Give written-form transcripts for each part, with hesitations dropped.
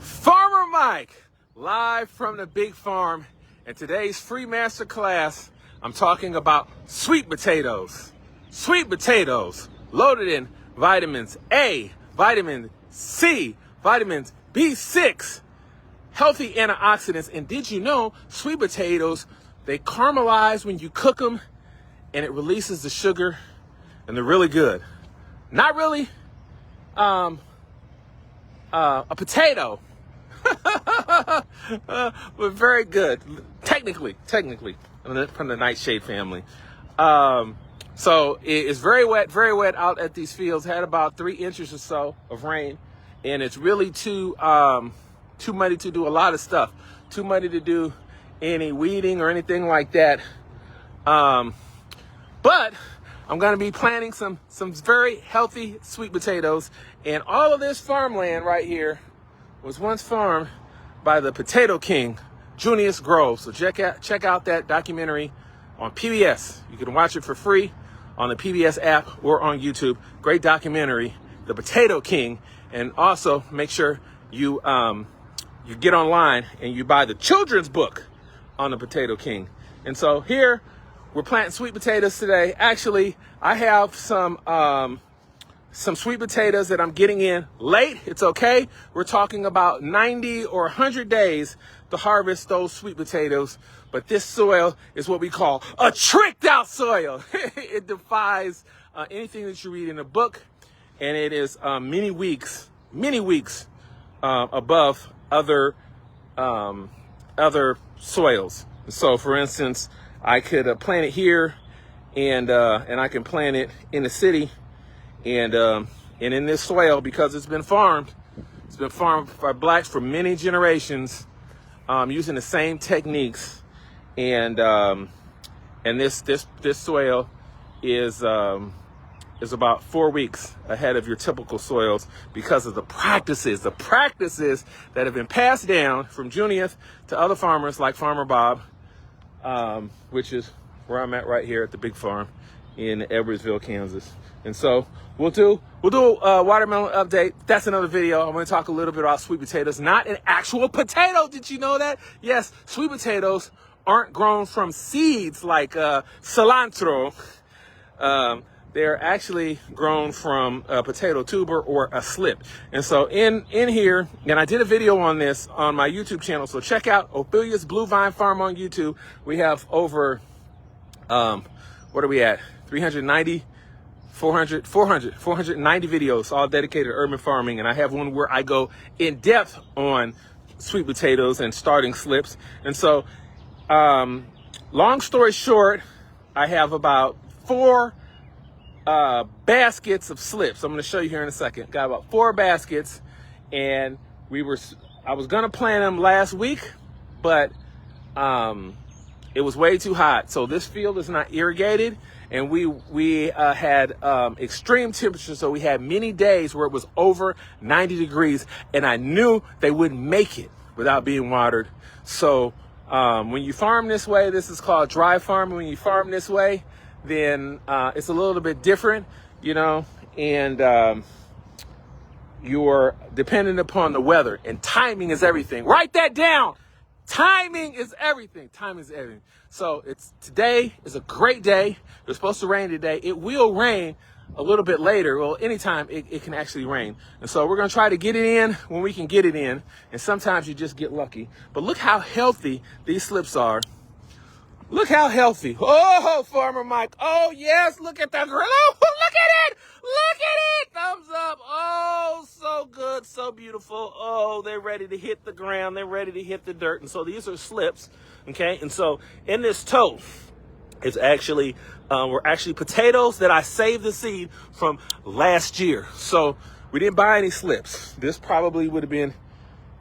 Farmer Mike, live from the big farm, and today's free masterclass, I'm talking about sweet potatoes. Sweet potatoes loaded in vitamins A, vitamin C, vitamins B6, healthy antioxidants. And did you know sweet potatoes, they caramelize when you cook them and it releases the sugar, and they're really good. Not really a potato, but very good. Technically, from the nightshade family. So it's very wet out at these fields. Had about 3 inches or so of rain, and it's really too muddy to do a lot of stuff. Too muddy to do any weeding or anything like that. But I'm going to be planting some very healthy sweet potatoes, and all of this farmland right here was once farmed by the Potato King, Junius G. So check out that documentary on PBS. You can watch it for free on the PBS app or on YouTube. Great documentary, The Potato King. And also make sure you get online and you buy the children's book on the Potato King. And so here we're planting sweet potatoes today. Actually, I have some sweet potatoes that I'm getting in late. It's okay. We're talking about 90 or 100 days to harvest those sweet potatoes. But this soil is what we call a tricked out soil. It defies anything that you read in a book. And it is many weeks above other soils. So for instance, I could plant it here, and I can plant it in the city, and in this soil, because it's been farmed by blacks for many generations, using the same techniques, and this soil is about 4 weeks ahead of your typical soils because of the practices that have been passed down from Junius to other farmers like Farmer Bob, which is where I'm at right here at the big farm in Edwardsville, Kansas. And so we'll do a watermelon update. That's another video. I'm going to talk a little bit about sweet potatoes, not an actual potato. Did you know that? Yes, sweet potatoes aren't grown from seeds like cilantro. They're actually grown from a potato tuber or a slip. And so in here, and I did a video on this on my YouTube channel, so check out Ophelia's Blue Vine Farm on YouTube. We have over, what are we at? 490 videos, all dedicated to urban farming. And I have one where I go in depth on sweet potatoes and starting slips. And so, long story short, I have about 4 baskets of slips. I'm going to show you here in a second. Got about 4 baskets, and I was going to plant them last week, but it was way too hot. So this field is not irrigated, and we had extreme temperatures. So we had many days where it was over 90 degrees, and I knew they wouldn't make it without being watered. So when you farm this way, this is called dry farming. When you farm this way, then it's a little bit different, and you're dependent upon the weather, and timing is everything. Write that down. Timing is everything. Time is everything. So today is a great day. It's supposed to rain today. It will rain a little bit later. Well, anytime it can actually rain. And so we're going to try to get it in when we can get it in. And sometimes you just get lucky. But look how healthy these slips are. Look how healthy. Oh, Farmer Mike. Oh, yes. Look at that. Oh, look at it. Look at it. Thumbs up. Oh, so good. So beautiful. Oh, they're ready to hit the ground. They're ready to hit the dirt. And so these are slips. Okay. And so in this tote, it's actually, were actually potatoes that I saved the seed from last year. So we didn't buy any slips. This probably would have been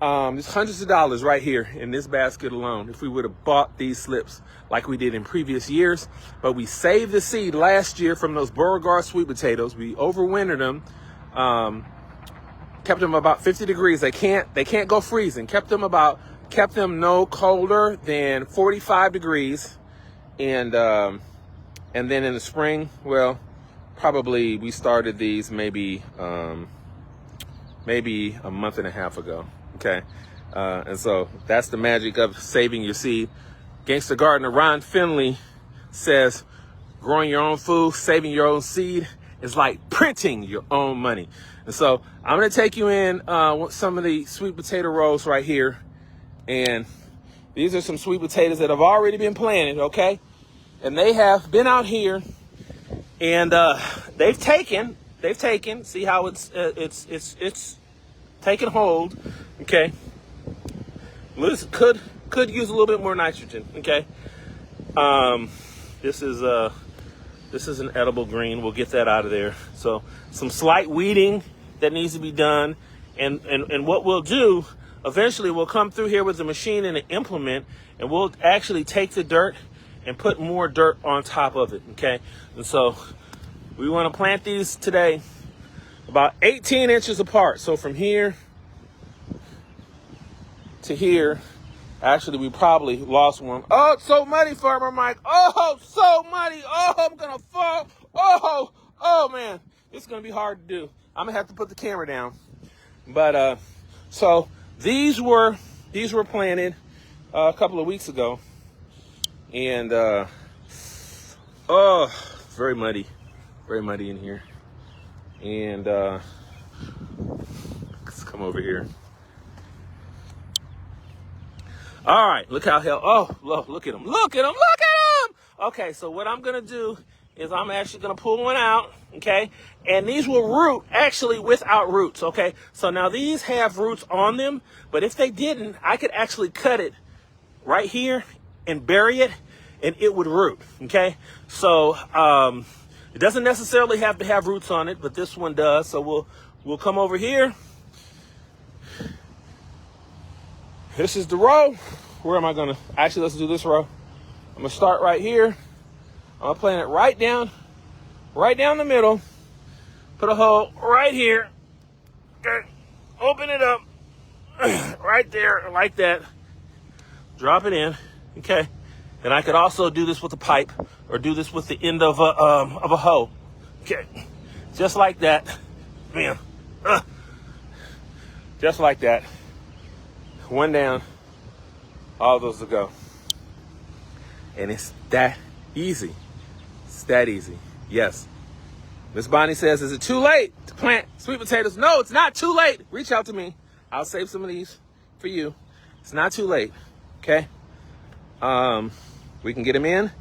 there's hundreds of dollars right here in this basket alone if we would have bought these slips like we did in previous years. But we saved the seed last year from those Beauregard sweet potatoes. We overwintered them, kept them about 50 degrees. They can't go freezing. Kept them no colder than 45 degrees. And then in the spring, well, probably we started these maybe maybe a month and a half ago. Okay. And so that's the magic of saving your seed. Gangster gardener Ron Finley says, growing your own food, saving your own seed is like printing your own money. And so I'm going to take you in some of the sweet potato rows right here. And these are some sweet potatoes that have already been planted, okay? And they have been out here, and they've taken. See how it's taken hold, okay? This could use a little bit more nitrogen, okay? This is an edible green. We'll get that out of there. So some slight weeding that needs to be done, and what we'll do eventually, we'll come through here with the machine and an implement, and we'll actually take the dirt and put more dirt on top of it, okay? And so we want to plant these today about 18 inches apart. So from here to here, actually we probably lost one. Oh, it's so muddy, Farmer Mike. Oh, so muddy. Oh, I'm gonna fall. Oh man, it's gonna be hard to do. I'm gonna have to put the camera down. But so these were planted a couple of weeks ago, and very muddy in here. And let's come over here. All right, look how look at him. Okay, so what I'm gonna do is I'm actually gonna pull one out, okay? And these will root actually without roots, okay? So now these have roots on them, but if they didn't, I could actually cut it right here and bury it, and it would root, okay? So it doesn't necessarily have to have roots on it, but this one does. So we'll come over here. This is the row. Where am I gonna, actually let's do this row. I'm gonna start right here. I'm gonna plant it right down the middle. Put a hole right here. Okay, open it up right there like that. Drop it in, okay? And I could also do this with a pipe or do this with the end of a hoe. Okay, just like that, bam, just like that. One down, all those to go. And it's that easy. It's that easy. Yes. Miss Bonnie says, is it too late to plant sweet potatoes? No, it's not too late. Reach out to me. I'll save some of these for you. It's not too late. Okay. We can get them in,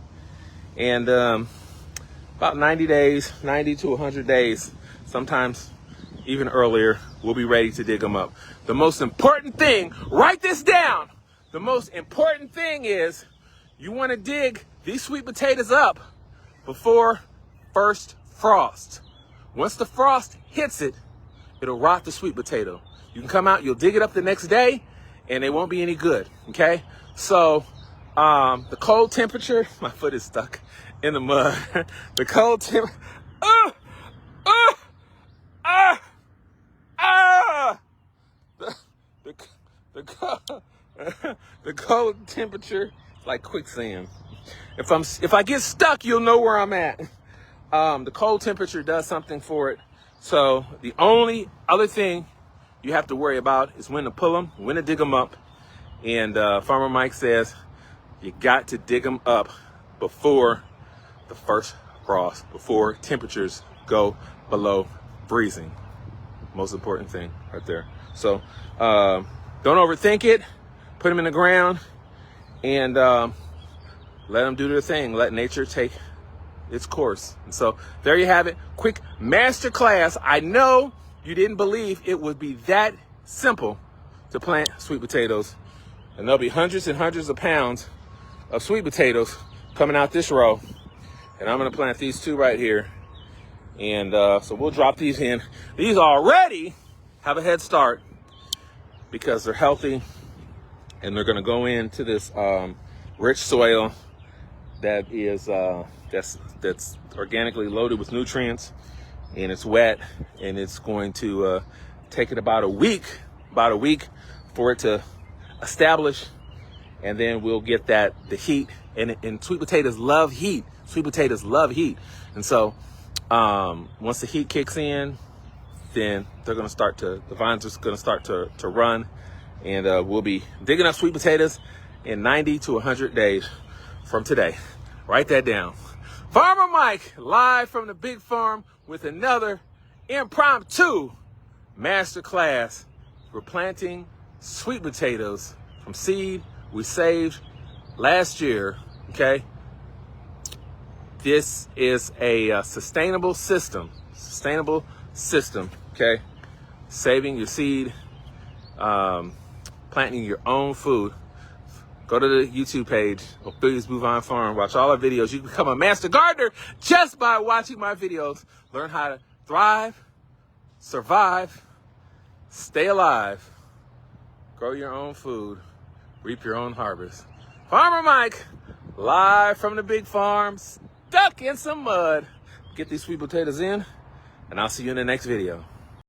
and about 90 days, 90 to 100 days, sometimes even earlier, we'll be ready to dig them up. The most important thing, write this down. The most important thing is you want to dig these sweet potatoes up before first frost. Once the frost hits it, it'll rot the sweet potato. You can come out, you'll dig it up the next day, and it won't be any good, okay? So the cold temperature, my foot is stuck in the mud. The cold temperature, the cold temperature is like quicksand. If I get stuck, you'll know where I'm at. The cold temperature does something for it. So the only other thing you have to worry about is when to pull them, when to dig them up. And Farmer Mike says you got to dig them up before the first frost, before temperatures go below freezing. Most important thing right there. So don't overthink it. Put them in the ground and let them do their thing. Let nature take its course. And so there you have it. Quick master class. I know you didn't believe it would be that simple to plant sweet potatoes. And there'll be hundreds and hundreds of pounds of sweet potatoes coming out this row. And I'm going to plant these two right here. And so we'll drop these in. These already have a head start because they're healthy. And they're going to go into this rich soil that is that's organically loaded with nutrients, and it's wet, and it's going to take it about a week for it to establish, and then we'll get the heat. And sweet potatoes love heat. Sweet potatoes love heat, and so once the heat kicks in, then they're going to start to, the vines are going to start to run, and we'll be digging up sweet potatoes in 90 to 100 days from today. Write that down. Farmer Mike, live from the big farm with another impromptu masterclass. We're planting sweet potatoes from seed we saved last year, okay? This is a sustainable system, okay? Saving your seed, planting your own food. Go to the YouTube page, Ophelia's Movin Farm. Watch all our videos. You can become a master gardener just by watching my videos. Learn how to thrive, survive, stay alive, grow your own food, reap your own harvest. Farmer Mike, live from the big farm, stuck in some mud. Get these sweet potatoes in, and I'll see you in the next video.